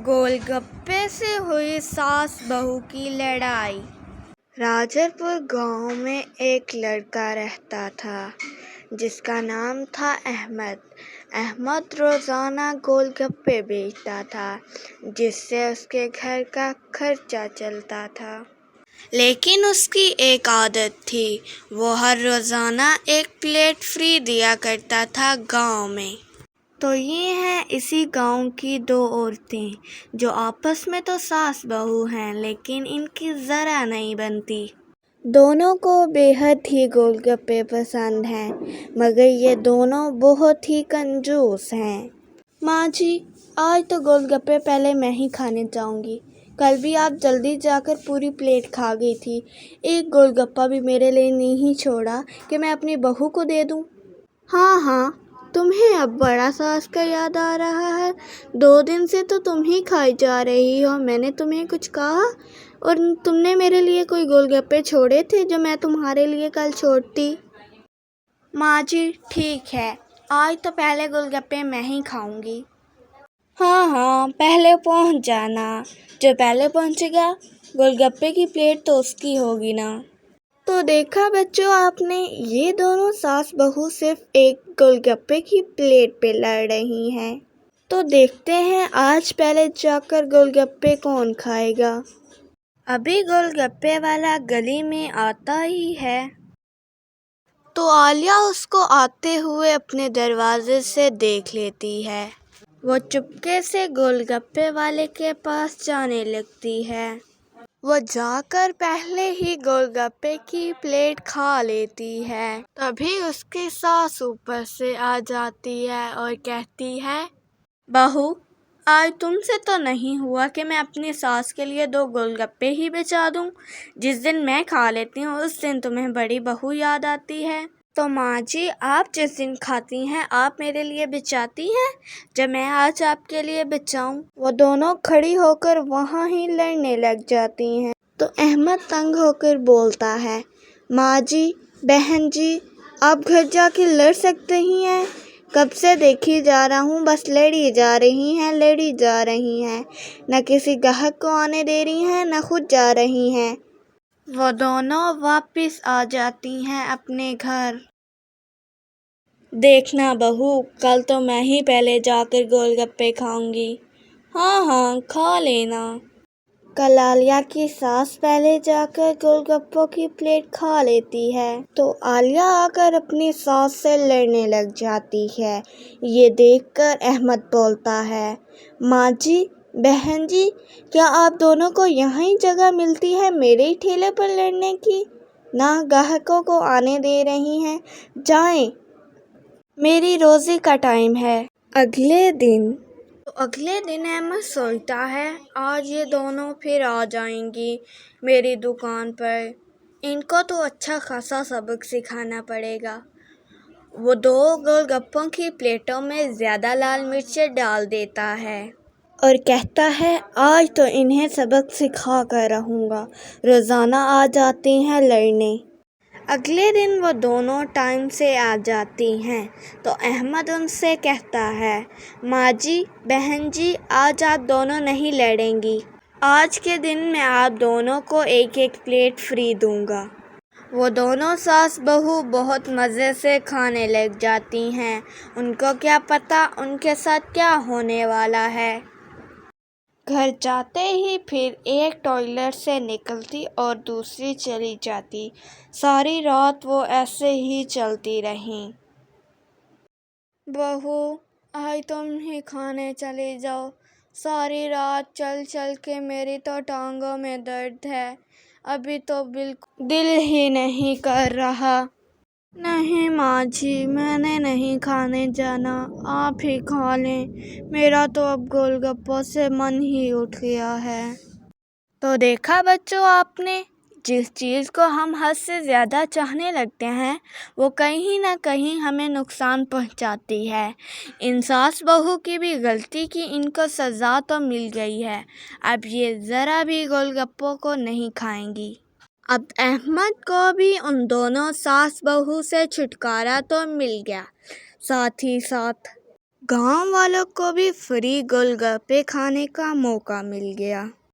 گول گپے سے ہوئی ساس بہو کی لڑائی۔ راجرپور گاؤں میں ایک لڑکا رہتا تھا جس کا نام تھا احمد۔ احمد روزانہ گول گپے بیچتا تھا جس سے اس کے گھر کا خرچہ چلتا تھا۔ لیکن اس کی ایک عادت تھی، وہ ہر روزانہ ایک پلیٹ فری دیا کرتا تھا گاؤں میں۔ تو یہ ہیں اسی گاؤں کی دو عورتیں جو آپس میں تو ساس بہو ہیں لیکن ان کی ذرا نہیں بنتی۔ دونوں کو بے حد ہی گول گپے پسند ہیں مگر یہ دونوں بہت ہی کنجوس ہیں۔ ماں جی، آج تو گول گپے پہلے میں ہی کھانے جاؤں گی۔ کل بھی آپ جلدی جا کر پوری پلیٹ کھا گئی تھی، ایک گول گپا بھی میرے لیے نہیں چھوڑا کہ میں اپنی بہو کو دے دوں۔ ہاں، تمہیں اب بڑا ساس کا یاد آ رہا ہے؟ 2 دن سے تو تم ہی کھائی جا رہی ہو، میں نے تمہیں کچھ کہا؟ اور تم نے میرے لیے کوئی گول گپے چھوڑے تھے جو میں تمہارے لیے کل چھوڑتی؟ ماں جی ٹھیک ہے، آج تو پہلے گول گپے میں ہی کھاؤں گی۔ ہاں، پہلے پہنچ جانا، جو پہلے پہنچے گا گول گپے کی پلیٹ تو اس کی ہوگی نا۔ تو دیکھا بچوں آپ نے، یہ دونوں ساس بہو صرف ایک گول گپے کی پلیٹ پہ لڑ رہی ہیں۔ تو دیکھتے ہیں آج پہلے جا کر گول گپے کون کھائے گا۔ ابھی گول گپے والا گلی میں آتا ہی ہے تو عالیہ اس کو آتے ہوئے اپنے دروازے سے دیکھ لیتی ہے۔ وہ چپکے سے گول گپے والے کے پاس جانے لگتی ہے۔ وہ جا کر پہلے ہی گول گپے کی پلیٹ کھا لیتی ہے۔ تبھی اس کی ساس اوپر سے آ جاتی ہے اور کہتی ہے، بہو آج تم سے تو نہیں ہوا کہ میں اپنی ساس کے لیے 2 گول گپے ہی بچا دوں۔ جس دن میں کھا لیتی ہوں اس دن تمہیں بڑی بہو یاد آتی ہے۔ تو ماں جی آپ جس دن کھاتی ہیں آپ میرے لیے بچاتی ہیں، جب میں آج آپ کے لیے بچاؤں؟ وہ دونوں کھڑی ہو کر وہاں ہی لڑنے لگ جاتی ہیں۔ تو احمد تنگ ہو کر بولتا ہے، ماں جی، بہن جی، آپ گھر جا کے لڑ سکتے ہی ہیں، کب سے دیکھی جا رہا ہوں بس لڑی جا رہی ہیں، نہ کسی گاہک کو آنے دے رہی ہیں نہ خود جا رہی ہیں۔ وہ دونوں واپس آ جاتی ہیں اپنے گھر۔ دیکھنا بہو، کل تو میں ہی پہلے جا کر گول گپے کھاؤں گی۔ ہاں، کھا لینا۔ کل عالیہ کی ساس پہلے جا کر گول گپوں کی پلیٹ کھا لیتی ہے تو عالیہ آ کر اپنی ساس سے لڑنے لگ جاتی ہے۔ یہ دیکھ کر احمد بولتا ہے، ماں جی، بہن جی، کیا آپ دونوں کو یہاں جگہ ملتی ہے میرے ہی ٹھیلے پر لڑنے کی؟ نہ گاہکوں کو آنے دے رہی ہیں، جائیں، میری روزی کا ٹائم ہے۔ اگلے دن احمد سوچتا ہے، آج یہ دونوں پھر آ جائیں گی میری دکان پر، ان کو تو اچھا خاصا سبق سکھانا پڑے گا۔ وہ 2 گول گپوں کی پلیٹوں میں زیادہ لال مرچیں ڈال دیتا ہے اور کہتا ہے، آج تو انہیں سبق سکھا کر رہوں گا۔ روزانہ آ جاتی ہیں لڑنے۔ اگلے دن وہ دونوں ٹائم سے آ جاتی ہیں تو احمد ان سے کہتا ہے، ماں جی، بہن جی، آج آپ دونوں نہیں لڑیں گی، آج کے دن میں آپ دونوں کو ایک پلیٹ فری دوں گا۔ وہ دونوں ساس بہو بہت مزے سے کھانے لگ جاتی ہیں، ان کو کیا پتا ان کے ساتھ کیا ہونے والا ہے۔ گھر جاتے ہی پھر ایک ٹوائلٹ سے نکلتی اور دوسری چلی جاتی، ساری رات وہ ایسے ہی چلتی رہیں۔ بہو آج تم ہی کھانے چلی جاؤ، ساری رات چل کے میری تو ٹانگوں میں درد ہے، ابھی تو بالکل دل ہی نہیں کر رہا۔ نہیں ماں جی، میں نے نہیں کھانے جانا، آپ ہی کھا لیں، میرا تو اب گول گپوں سے من ہی اٹھ گیا ہے۔ تو دیکھا بچوں آپ نے، جس چیز کو ہم حد سے زیادہ چاہنے لگتے ہیں وہ کہیں نہ کہیں ہمیں نقصان پہنچاتی ہے۔ ان ساس بہو کی بھی غلطی کی ان کو سزا تو مل گئی ہے، اب یہ ذرا بھی گول گپوں کو نہیں کھائیں گی۔ اب احمد کو بھی ان دونوں ساس بہو سے چھٹکارا تو مل گیا، ساتھ ہی ساتھ گاؤں والوں کو بھی فری گول گپے کھانے کا موقع مل گیا۔